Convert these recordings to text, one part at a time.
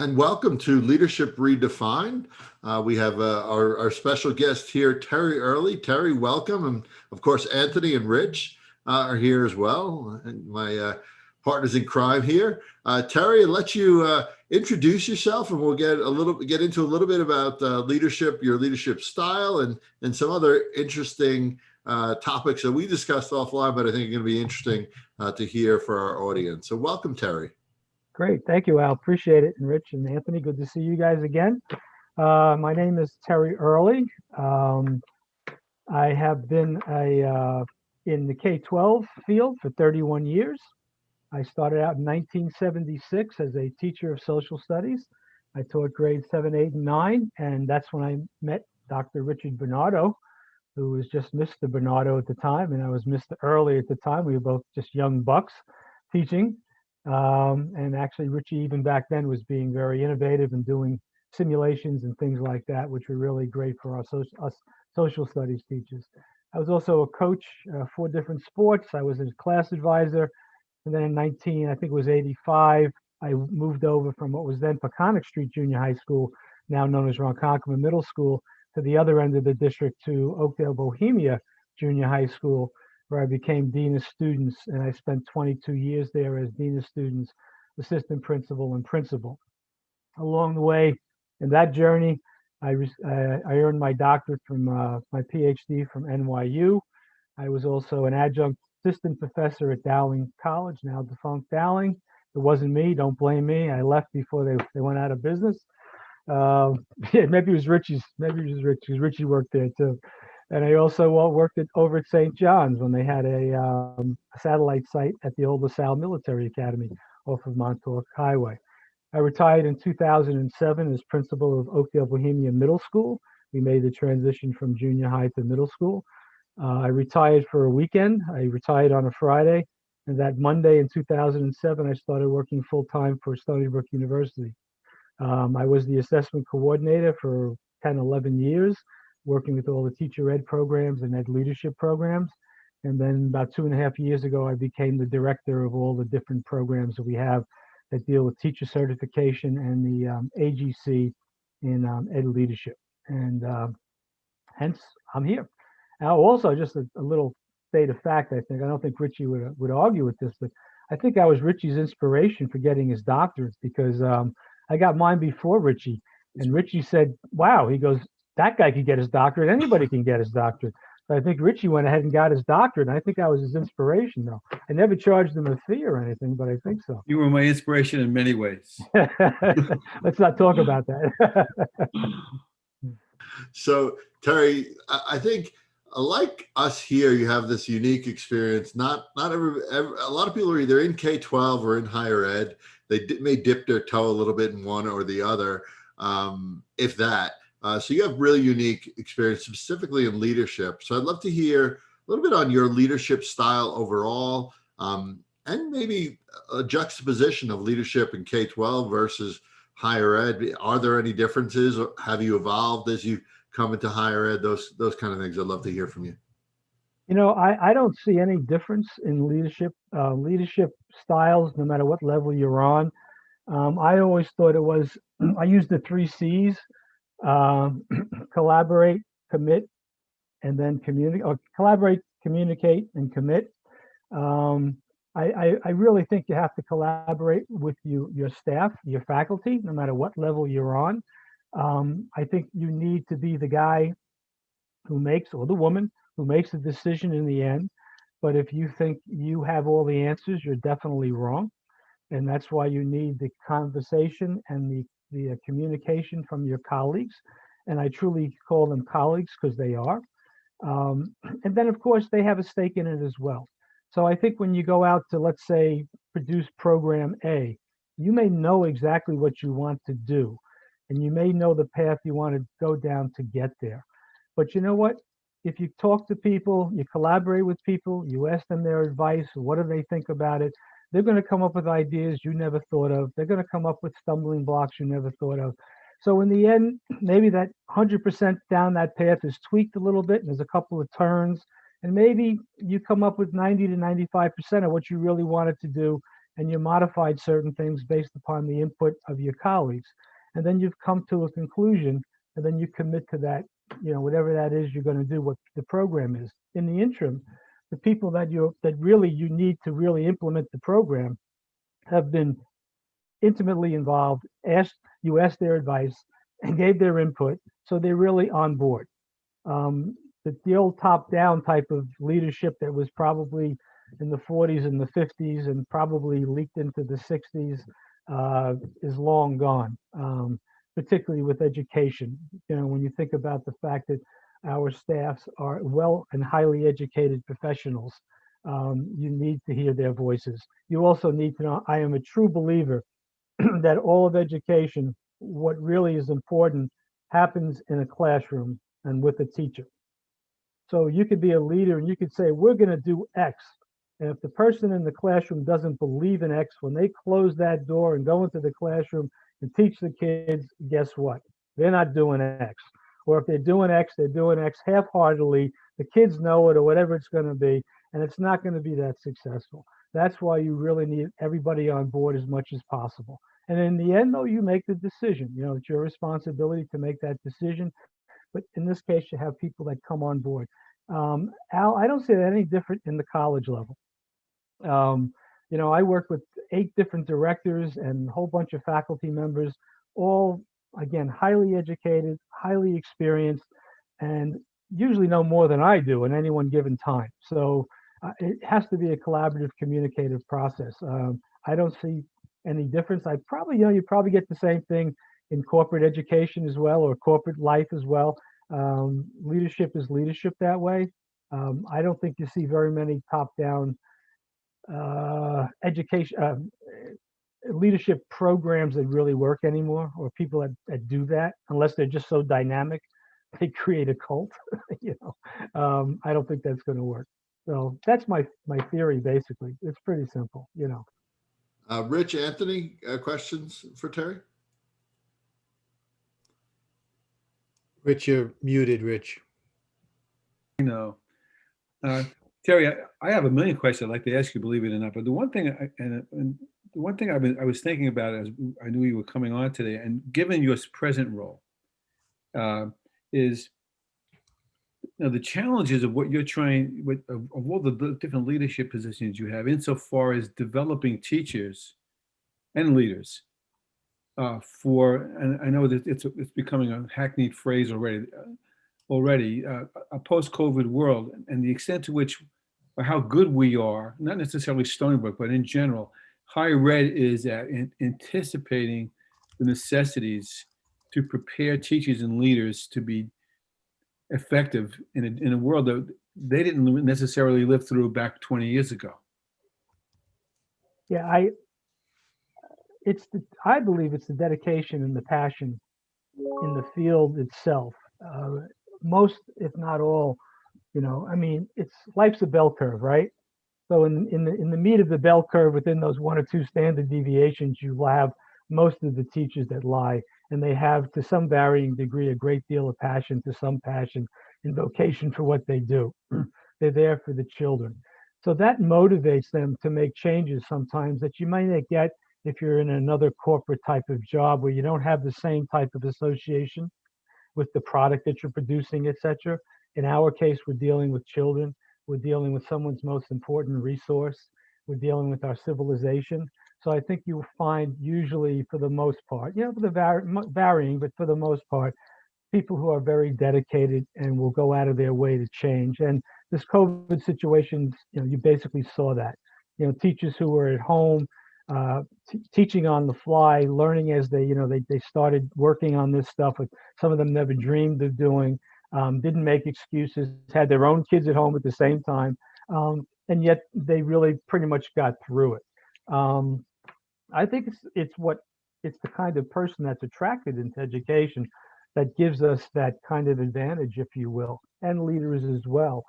And welcome to Leadership Redefined. We have our special guest here, Terry Early. Terry, welcome. And of course, Anthony and Rich are here as well, and my partners in crime here. Terry, I'll let you introduce yourself, and we'll get into a little bit about leadership, your leadership style, and some other interesting topics that we discussed offline, but I think are going to be interesting to hear for our audience. So welcome, Terry. Great. Thank you, Al. Appreciate it. And Rich and Anthony, good to see you guys again. My name is Terry Early. I have been in the K-12 field for 31 years. I started out in 1976 as a teacher of social studies. I taught grades 7, 8, and 9, and that's when I met Dr. Richard Bernardo, who was just Mr. Bernardo at the time, and I was Mr. Early at the time. We were both just young bucks teaching. And actually, Richie, even back then, was being very innovative and doing simulations and things like that, which were really great for us social studies teachers. I was also a coach for different sports. I was a class advisor. And then in I think it was 85, I moved over from what was then Peconic Street Junior High School, now known as Ronkonkoma Middle School, to the other end of the district to Oakdale Bohemia Junior High School, where I became Dean of Students, and I spent 22 years there as Dean of Students, Assistant Principal, and Principal. Along the way, in that journey, I earned my doctorate from my PhD from NYU. I was also an adjunct assistant professor at Dowling College, now defunct Dowling. It wasn't me, don't blame me. I left before they went out of business. Yeah, maybe it was Richie's, because Richie worked there too. And I also worked over at St. John's when they had a satellite site at the old LaSalle Military Academy off of Montauk Highway. I retired in 2007 as principal of Oakdale Bohemia Middle School. We made the transition from junior high to middle school. I retired for a weekend. I retired on a Friday. And that Monday in 2007, I started working full-time for Stony Brook University. I was the assessment coordinator for 10, 11 years, working with all the teacher ed programs and ed leadership programs. And then about 2.5 years ago, I became the director of all the different programs that we have that deal with teacher certification and the AGC in ed leadership. And hence, I'm here. Now, also, just a little state of fact, I don't think Richie would argue with this, but I think I was Richie's inspiration for getting his doctorate, because I got mine before Richie. And Richie said, wow, he goes, that guy could get his doctorate. Anybody can get his doctorate. So I think Richie went ahead and got his doctorate. And I think I was his inspiration, though. I never charged him a fee or anything, but I think so. You were my inspiration in many ways. Let's not talk about that. So, Terry, I think like us here, you have this unique experience. Not every a lot of people are either in K-12 or in higher ed. They may dip their toe a little bit in one or the other, if that. So you have really unique experience, specifically in leadership. So I'd love to hear a little bit on your leadership style overall, and maybe a juxtaposition of leadership in K-12 versus higher ed. Are there any differences? Or have you evolved as you come into higher ed? Those kind of things. I'd love to hear from you. You know, I don't see any difference in leadership styles, no matter what level you're on. I always thought it was, I used the 3 C's. Collaborate, commit, and then communicate, or collaborate, communicate, and commit. I really think you have to collaborate with your staff, your faculty, no matter what level you're on. I think you need to be the guy who makes, or the woman who makes the decision in the end. But if you think you have all the answers, you're definitely wrong. And that's why you need the conversation and the communication from your colleagues. And I truly call them colleagues, because they are. And then, of course, they have a stake in it as well. So I think when you go out to, let's say, produce program A, you may know exactly what you want to do, and you may know the path you want to go down to get there. But you know what? If you talk to people, you collaborate with people, you ask them their advice, what do they think about it? They're going to come up with ideas you never thought of. They're going to come up with stumbling blocks you never thought of. So in the end, maybe that 100% down that path is tweaked a little bit, and there's a couple of turns, and maybe you come up with 90 to 95% of what you really wanted to do, and you modified certain things based upon the input of your colleagues. And then you've come to a conclusion, and then you commit to that, whatever that is you're going to do, what the program is. In the interim, the people that really you need to really implement the program have been intimately involved, asked their advice and gave their input, so they're really on board. The old top-down type of leadership that was probably in the 40s and the 50s and probably leaked into the 60s is long gone, particularly with education. When you think about the fact that our staffs are well and highly educated professionals, you need to hear their voices. You also need to know, I am a true believer that all of education, what really is important, happens in a classroom and with a teacher. So you could be a leader and you could say, we're going to do X. And if the person in the classroom doesn't believe in X, when they close that door and go into the classroom and teach the kids, guess what? They're not doing X. Or if they're doing X half-heartedly. The kids know it or whatever it's going to be, and it's not going to be that successful. That's why you really need everybody on board as much as possible. And in the end, though, you make the decision. It's your responsibility to make that decision. But in this case, you have people that come on board. Al, I don't see that any different in the college level. I work with 8 different directors and a whole bunch of faculty members, all, again, highly educated, highly experienced, and usually know more than I do in any one given time. So it has to be a collaborative, communicative process. I don't see any difference. I probably, you probably get the same thing in corporate education as well, or corporate life as well. Leadership is leadership that way. I don't think you see very many top-down education leadership programs that really work anymore, or people that do that, unless they're just so dynamic, they create a cult. I don't think that's going to work. So that's my theory. Basically, it's pretty simple. Rich, Anthony, questions for Terry? Rich, you're muted, Rich. No. Terry, I have a million questions I'd like to ask you, believe it or not. But the one thing, I was thinking about as I knew you were coming on today, and given your present role, is the challenges of what you're trying with of all the different leadership positions you have, insofar as developing teachers and leaders and I know that it's becoming a hackneyed phrase already. A post-COVID world, and the extent to which, or how good we are, not necessarily Stony Brook, but in general, higher ed is at anticipating the necessities to prepare teachers and leaders to be effective in a world that they didn't necessarily live through back 20 years ago. Yeah, I believe it's the dedication and the passion in the field itself. Most, if not all, it's life's a bell curve, right? So in the meat of the bell curve, within those 1 or 2 standard deviations, you will have most of the teachers that lie, and they have, to some varying degree, a great deal of passion, to some passion and vocation for what they do. They're there for the children. So that motivates them to make changes sometimes that you might not get if you're in another corporate type of job where you don't have the same type of association with the product that you're producing, etc. In our case, we're dealing with children. We're dealing with someone's most important resource. We're dealing with our civilization. So I think you'll find, usually, for the most part, for the varying, but for the most part, people who are very dedicated and will go out of their way to change. And this COVID situation, you basically saw that. Teachers who were at home, teaching on the fly, learning as they started working on this stuff, but some of them never dreamed of doing, didn't make excuses, had their own kids at home at the same time, and yet they really pretty much got through it. I think it's the kind of person that's attracted into education that gives us that kind of advantage, if you will, and leaders as well,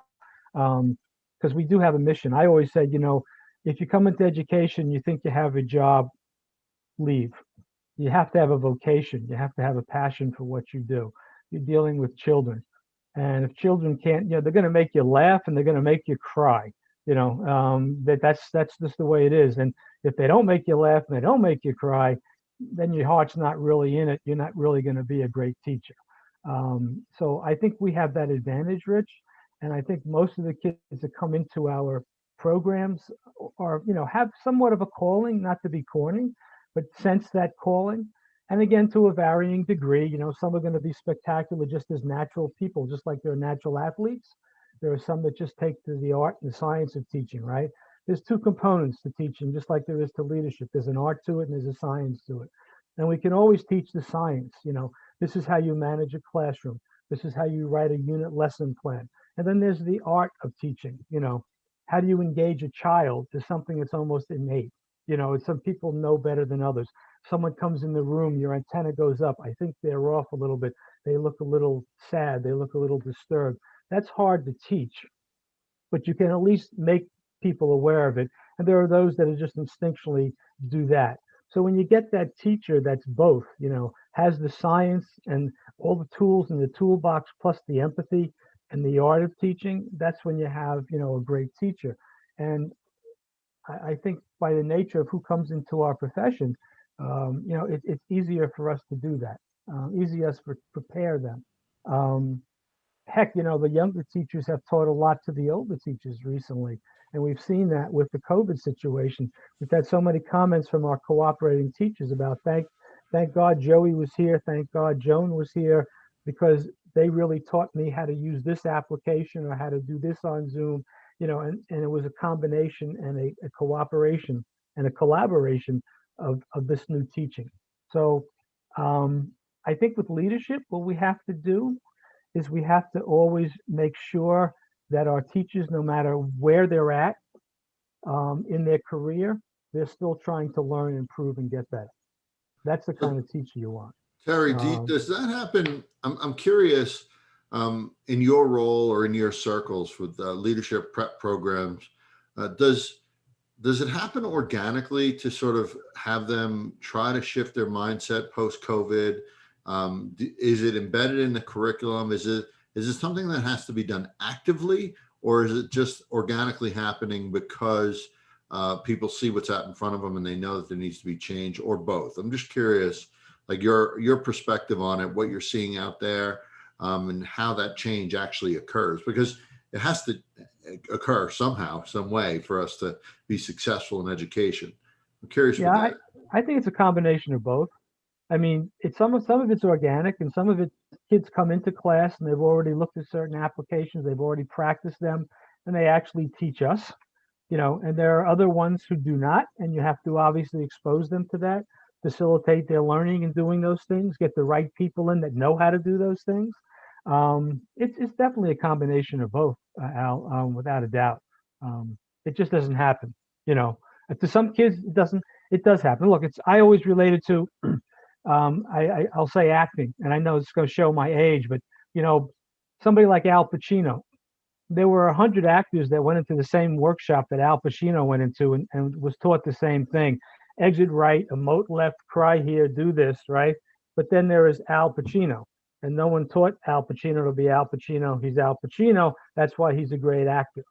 because we do have a mission. I always say, if you come into education, you think you have a job, leave. You have to have a vocation. You have to have a passion for what you do. You're dealing with children. And if children can't, they're going to make you laugh and they're going to make you cry. That's just the way it is. And if they don't make you laugh and they don't make you cry, then your heart's not really in it. You're not really going to be a great teacher. So I think we have that advantage, Rich. And I think most of the kids that come into our programs are, have somewhat of a calling, not to be corny, but sense that calling. And again, to a varying degree, some are going to be spectacular just as natural people, just like they're natural athletes. There are some that just take to the art and the science of teaching, right? There's two components to teaching, just like there is to leadership. There's an art to it and there's a science to it. And we can always teach the science. This is how you manage a classroom. This is how you write a unit lesson plan. And then there's the art of teaching. How do you engage a child to something that's almost innate? Some people know better than others. Someone comes in the room, your antenna goes up. I think they're off a little bit. They look a little sad. They look a little disturbed. That's hard to teach, but you can at least make people aware of it. And there are those that are just instinctually do that. So when you get that teacher that's both, has the science and all the tools in the toolbox plus the empathy and the art of teaching, that's when you have, a great teacher. And I think by the nature of who comes into our profession, it's easier for us to do that, easier to prepare them. Heck, the younger teachers have taught a lot to the older teachers recently. And we've seen that with the COVID situation. We've had so many comments from our cooperating teachers about thank God Joey was here. Thank God Joan was here, because they really taught me how to use this application or how to do this on Zoom, and it was a combination and a cooperation and a collaboration of this new teaching. So I think with leadership, what we have to do is we have to always make sure that our teachers, no matter where they're at in their career, they're still trying to learn, improve, and get better. That's the kind of teacher you want. Terry, does that happen? I'm curious, in your role or in your circles with leadership prep programs, does it happen organically to sort of have them try to shift their mindset post-COVID? Is it embedded in the curriculum? Is it something that has to be done actively, or is it just organically happening because people see what's out in front of them and they know that there needs to be change, or both? I'm just curious, like your perspective on it, what you're seeing out there, and how that change actually occurs, because it has to occur somehow, some way for us to be successful in education. I'm curious. Yeah, I think it's a combination of both. I mean, it's some of it's organic, and some of it kids come into class and they've already looked at certain applications, they've already practiced them, and they actually teach us. And there are other ones who do not, and you have to obviously expose them to that, facilitate their learning and doing those things, get the right people in that know how to do those things. It's definitely a combination of both, Al, without a doubt. It just doesn't happen. To some kids, it doesn't. It does happen. Look, I always relate it to, I'll say acting, and I know it's going to show my age, but somebody like Al Pacino. There were 100 actors that went into the same workshop that Al Pacino went into and was taught the same thing. Exit right, emote left, cry here, do this, right? But then there is Al Pacino, and no one taught Al Pacino to be Al Pacino. He's Al Pacino. That's why he's a great actor.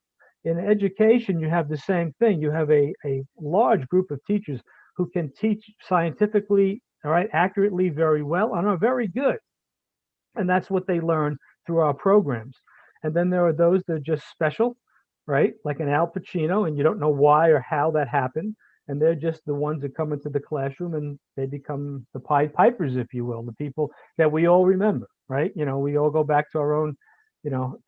In education, you have the same thing. You have a large group of teachers who can teach scientifically, all right, accurately, very well, and are very good. And that's what they learn through our programs. And then there are those that are just special, right? Like an Al Pacino, and you don't know why or how that happened. And they're just the ones that come into the classroom and they become the Pied Pipers, if you will, the people that we all remember, right? We all go back to our own,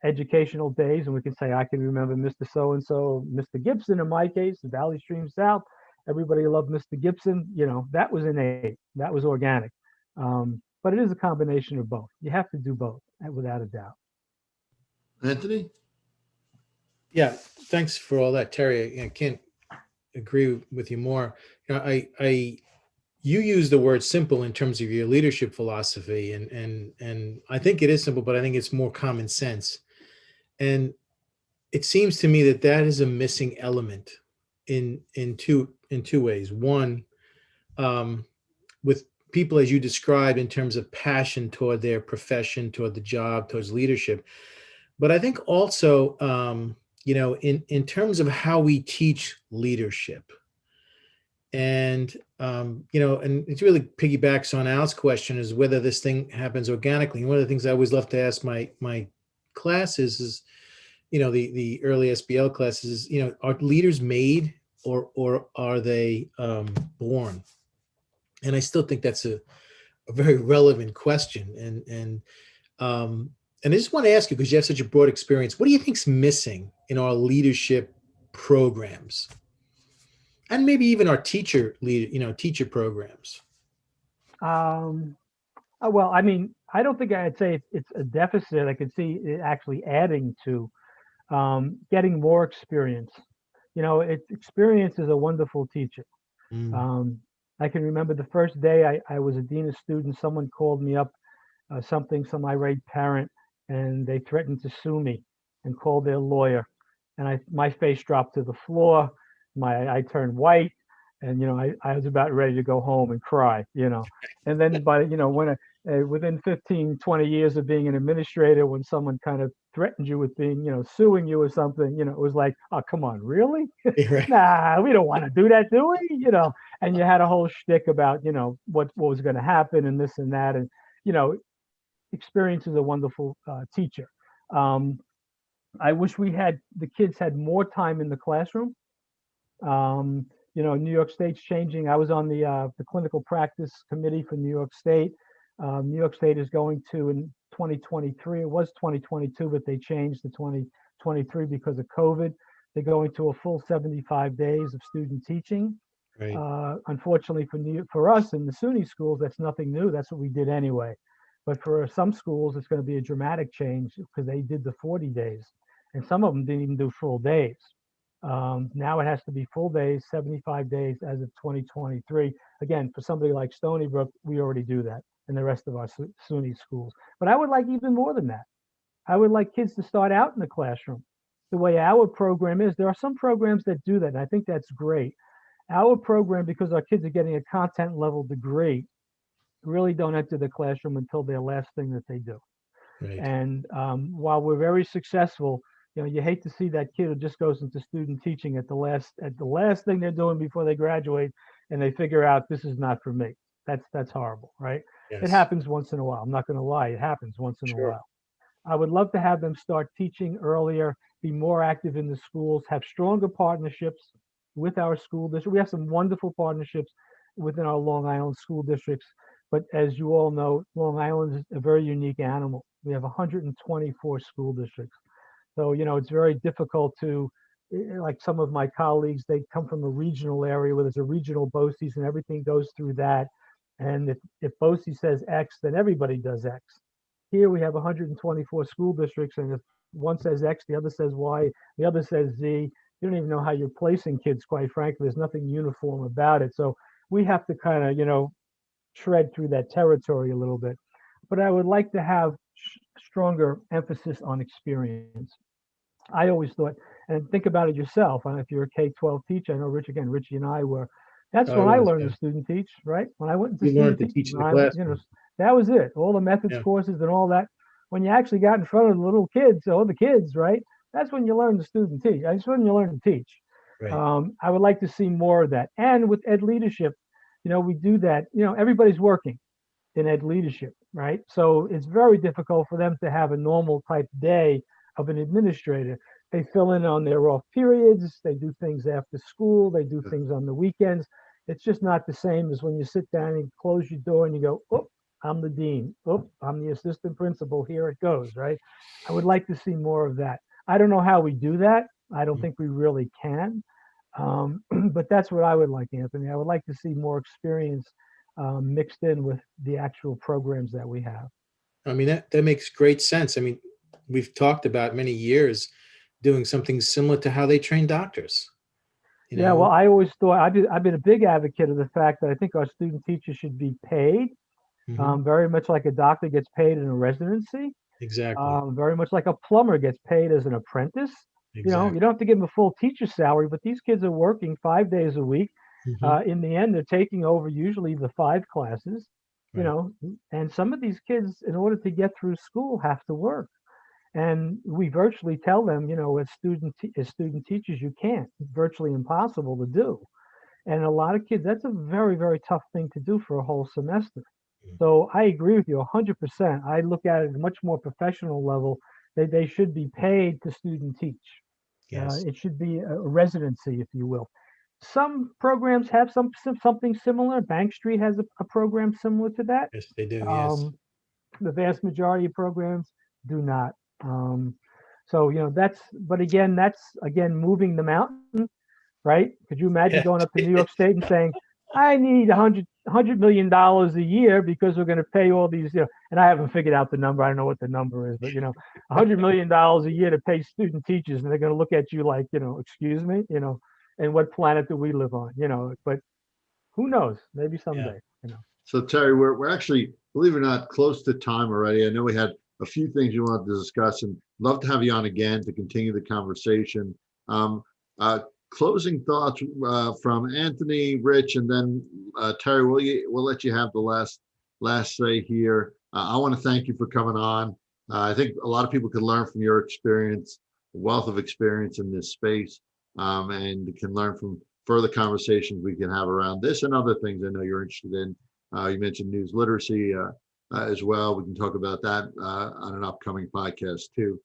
educational days, and we can say, I can remember Mr. So-and-so, Mr. Gibson, in my case, the Valley Stream South. Everybody loved Mr. Gibson. That was innate. That was organic. But it is a combination of both. You have to do both, without a doubt. Anthony? Yeah, thanks for all that, Terry. I can't agree with you more. You use the word simple in terms of your leadership philosophy, and I think it is simple, but I think it's more common sense. And it seems to me that is a missing element in two ways. One, with people as you described in terms of passion toward their profession, toward the job, towards leadership. But I think also in terms of how we teach leadership. And, and it really piggybacks on Al's question is whether this thing happens organically. And one of the things I always love to ask my classes is, the early SBL classes, are leaders made or are they born? And I still think that's a very relevant question. And I just want to ask you, because you have such a broad experience, what do you think's missing in our leadership programs? And maybe even our teacher programs. Well, I mean, I don't think I'd say it's a deficit. I could see it actually adding to getting more experience. Experience is a wonderful teacher. I can remember the first day I was a dean of students, someone called me up, some irate parent, and they threatened to sue me and call their lawyer. And my face dropped to the floor. I turned white, and I was about ready to go home and cry. And then when within 15, 20 years of being an administrator, when someone kind of threatened you with being, suing you or something, it was like, oh, come on, really? Right. Nah, we don't want to do that, do we? And you had a whole shtick about, what was going to happen and this and that. And, experience is a wonderful teacher. I wish the kids had more time in the classroom. New York State's changing. I was on the clinical practice committee for New York State. New York State is going to, in 2023, it was 2022, but they changed to 2023 because of COVID. They're going to a full 75 days of student teaching. Right. Unfortunately for us in the SUNY schools, that's nothing new. That's what we did anyway. But for some schools, it's going to be a dramatic change because they did the 40 days, and some of them didn't even do full days. Now it has to be full days, 75 days as of 2023. Again, for somebody like Stony Brook, we already do that in the rest of our SUNY schools. But I would like even more than that. I would like kids to start out in the classroom. The way our program is, there are some programs that do that, and I think that's great. Our program, because our kids are getting a content level degree, really don't enter the classroom until their last thing that they do. Right. And while we're very successful, you hate to see that kid who just goes into student teaching at the last thing they're doing before they graduate, and they figure out this is not for me. That's horrible, right? Yes. It happens once in a while. I'm not going to lie, it happens once in a while. I would love to have them start teaching earlier, be more active in the schools, have stronger partnerships with our school district. We have some wonderful partnerships within our Long Island school districts. But as you all know, Long Island is a very unique animal. We have 124 school districts. So, it's very difficult to, like some of my colleagues, they come from a regional area where there's a regional BOCES and everything goes through that. And if BOCES says X, then everybody does X. Here we have 124 school districts, and if one says X, the other says Y, the other says Z. You don't even know how you're placing kids, quite frankly. There's nothing uniform about it. So we have to kind of, tread through that territory a little bit. But I would like to have stronger emphasis on experience. I always thought, and think about it yourself, and if you're a K-12 teacher, I know Richie and I were, that's when I learned to student teach, right? When I went into learned student to teach in the teaching, that was it. All the methods courses and all that. When you actually got in front of the little kids, or the kids, right? That's when you learn to student teach. That's when you learn to teach. Right. I would like to see more of that. And with ed leadership, we do that. Everybody's working in ed leadership, right? So it's very difficult for them to have a normal type day of an administrator. They fill in on their off periods. They do things after school. They do things on the weekends. It's just not the same as when you sit down and close your door and you go, oh, I'm the dean. Oh, I'm the assistant principal. Here it goes, right? I would like to see more of that. I don't know how we do that. I don't think we really can. But that's what I would like, Anthony. I would like to see more experience mixed in with the actual programs that we have. I mean, that makes great sense. I mean, we've talked about many years doing something similar to how they train doctors. Yeah, well, I always thought I've been a big advocate of the fact that I think our student teachers should be paid, very much like a doctor gets paid in a residency. Exactly. Very much like a plumber gets paid as an apprentice. Exactly. You don't have to give them a full teacher salary, but these kids are working 5 days a week. In the end, they're taking over usually the 5 classes, Right. and some of these kids, in order to get through school, have to work. And we virtually tell them, as student teachers, you can't. It's virtually impossible to do. And a lot of kids, that's a very, very tough thing to do for a whole semester. So I agree with you 100%. I look at it at a much more professional level. They should be paid to student teach. Yes. It should be a residency, if you will. Some programs have something similar. Bank Street has a program similar to that. Yes, they do. Yes. Um, the vast majority of programs do not. So but again, that's moving the mountain, right? Could you imagine Yes. going up to New York State and saying, I need $100 million a year because we're going to pay all these, and I haven't figured out the number. I don't know what the number is, but $100 million a year to pay student teachers, and they're going to look at you like, excuse me, and what planet do we live on, but who knows? Maybe Yeah. someday. So Terry, we're actually, believe it or not, close to time already. I know we had a few things you wanted to discuss, and love to have you on again to continue the conversation. Um, Closing thoughts from Anthony, Rich, and then Terry. We'll let you have the last say here. I want to thank you for coming on. I think a lot of people can learn from your experience, wealth of experience in this space, and can learn from further conversations we can have around this and other things I know you're interested in. You mentioned news literacy as well. We can talk about that on an upcoming podcast too.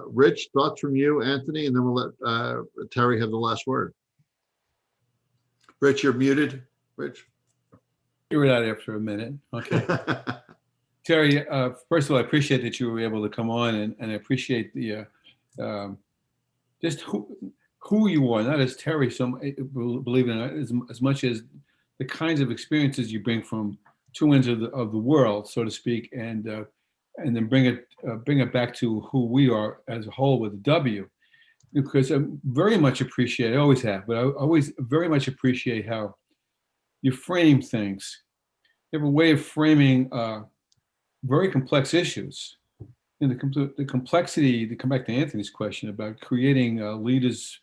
Rich, thoughts from you, Anthony, and then we'll let Terry have the last word. Rich, you're muted. Rich. Figure it out after a minute. Okay. Terry, first of all, I appreciate that you were able to come on, and I appreciate the just who you are, not as Terry, believe it or not, as much as the kinds of experiences you bring from two ends of the world, so to speak, and then bring it back to who we are as a whole with a W. Because I very much appreciate, I always have, but I always very much appreciate how you frame things. You have a way of framing very complex issues. And the complexity, to come back to Anthony's question about creating leaders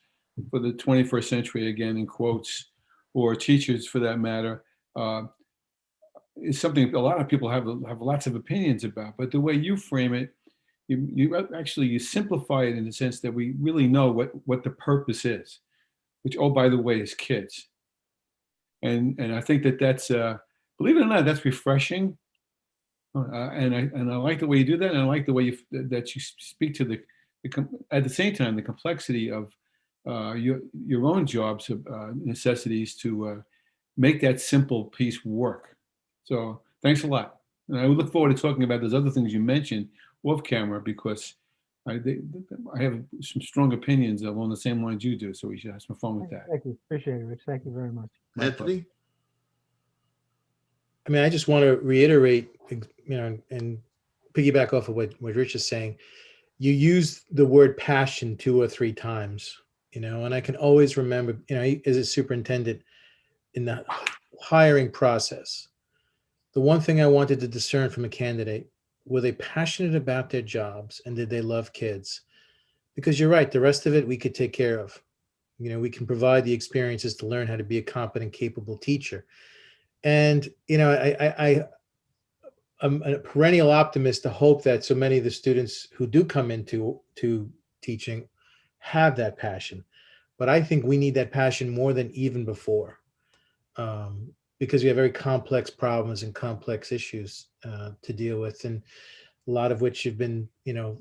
for the 21st century, again, in quotes, or teachers for that matter, is something a lot of people have lots of opinions about. But the way you frame it, you simplify it in the sense that we really know what the purpose is, which, oh, by the way, is kids. And I think that's believe it or not, that's refreshing. And I like the way you do that, and I like the way that you speak to at the same time the complexity of your own jobs necessities to make that simple piece work. So thanks a lot, and I look forward to talking about those other things you mentioned off camera, because I have some strong opinions along the same lines you do. So we should have some fun with that. Thank you. Appreciate it, Rich. Thank you very much. Anthony? I mean, I just want to reiterate, and piggyback off of what Rich is saying. You use the word passion 2 or 3 times, and I can always remember, as a superintendent in the hiring process, the one thing I wanted to discern from a candidate, were they passionate about their jobs and did they love kids? Because you're right, the rest of it we could take care of. We can provide the experiences to learn how to be a competent, capable teacher. And, I'm a perennial optimist to hope that so many of the students who do come into teaching have that passion. But I think we need that passion more than even before, because we have very complex problems and complex issues to deal with, and a lot of which have been,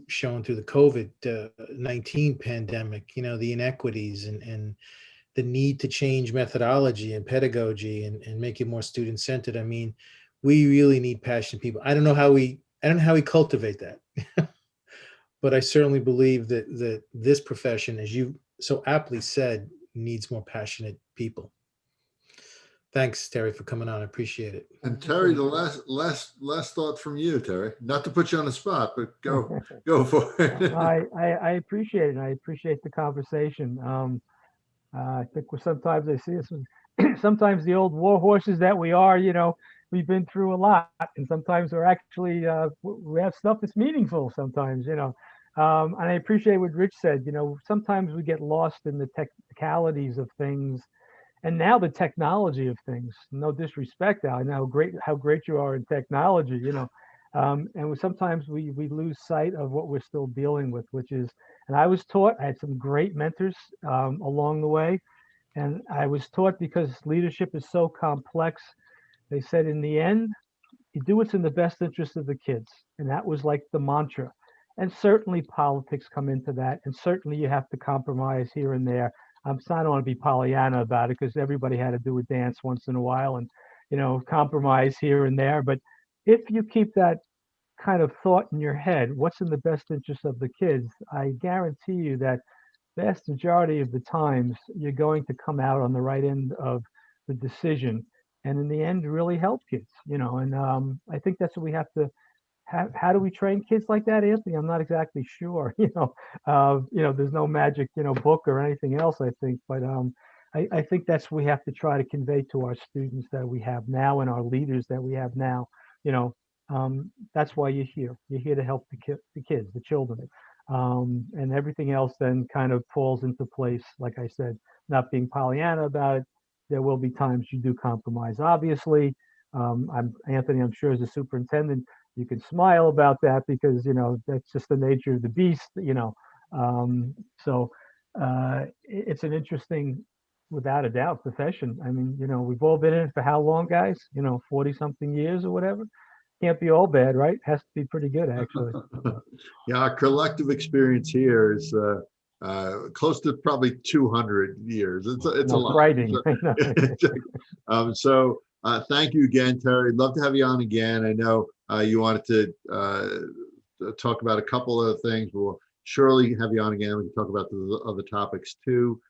shown through the COVID-19 pandemic, the inequities and the need to change methodology and pedagogy and make it more student-centered. I mean, we really need passionate people. I don't know how we cultivate that, but I certainly believe that this profession, as you so aptly said, needs more passionate people. Thanks, Terry, for coming on. I appreciate it. And Terry, the last thought from you, Terry. Not to put you on the spot, but go for it. I appreciate it. I appreciate the conversation. I think sometimes I see us, sometimes the old war horses that we are, we've been through a lot, and sometimes we're actually we have stuff that's meaningful sometimes, and I appreciate what Rich said. Sometimes we get lost in the technicalities of things, and now the technology of things. No disrespect, Al, I know how great you are in technology, And sometimes we lose sight of what we're still dealing with, which is, and I was taught, I had some great mentors along the way. And I was taught, because leadership is so complex, they said, in the end, you do what's in the best interest of the kids. And that was like the mantra. And certainly politics come into that. And certainly you have to compromise here and there. So I don't want to be Pollyanna about it, because everybody had to do a dance once in a while and, compromise here and there. But if you keep that kind of thought in your head, what's in the best interest of the kids, I guarantee you that vast majority of the times you're going to come out on the right end of the decision, and in the end really help kids. And I think that's what we have to have. How do we train kids like that, Anthony? I'm not exactly sure. There's no magic book or anything else, I think, but I think that's what we have to try to convey to our students that we have now and our leaders that we have now. That's why you're here. You're here to help the kids, the children. And everything else then kind of falls into place. Like I said, not being Pollyanna about it, there will be times you do compromise. Obviously, Anthony, I'm sure, as a superintendent, you can smile about that, because that's just the nature of the beast. It's an interesting, without a doubt, profession. I mean, we've all been in it for how long, guys? 40 something years or whatever. Can't be all bad, right? Has to be pretty good, actually. Yeah, our collective experience here is close to probably 200 years. It's a lot. Writing. Thank you again, Terry. Love to have you on again. I know you wanted to talk about a couple of things. We'll surely have you on again. We can talk about the other topics too.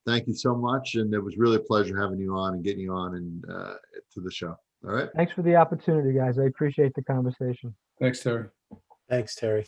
Thank you so much, and it was really a pleasure having you on and getting you on and to the show. All right. Thanks for the opportunity, guys. I appreciate the conversation. Thanks, Terry. Thanks, Terry.